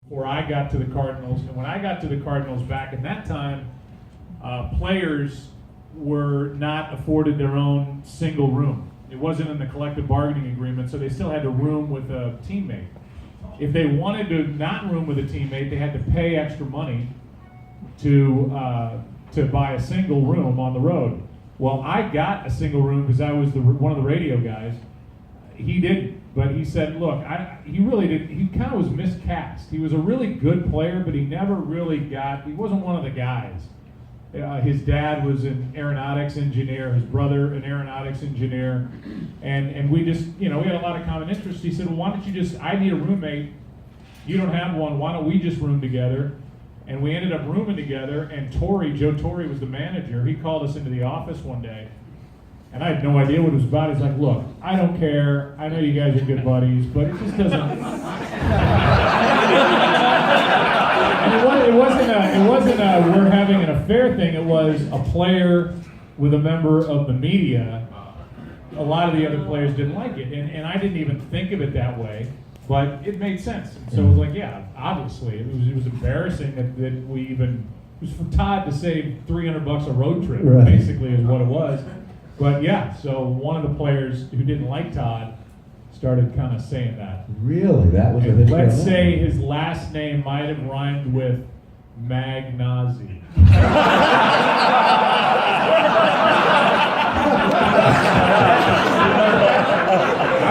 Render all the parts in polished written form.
before I got to the Cardinals. And when I got to the Cardinals back in that time, players were not afforded their own single room. It wasn't in the collective bargaining agreement, so they still had to room with a teammate. If they wanted to not room with a teammate, they had to pay extra money to buy a single room on the road. Well, I got a single room because I was one of the radio guys. He didn't, but he said, look, he really didn't. He kind of was miscast. He was a really good player, but he never really he wasn't one of the guys. His dad was an aeronautics engineer, his brother an aeronautics engineer, and we just, we had a lot of common interests. He said, well, why don't you I need a roommate, you don't have one, why don't we just room together? And we ended up rooming together, and Joe Torre was the manager. He called us into the office one day, and I had no idea what it was about. He's like, look, I don't care, I know you guys are good buddies, but it just doesn't... And it wasn't a we're having an affair thing. It was a player with a member of the media. A lot of the other players didn't like it, and I didn't even think of it that way, but it made sense. And so it was like, yeah, obviously, it was embarrassing that we even, it was for Todd to save $300 a road trip, right. Basically is what it was. But yeah, so one of the players who didn't like Todd started kind of saying that. Really? That was a history. Let's say his last name might have rhymed with Magnozzi. I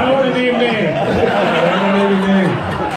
don't want to name names.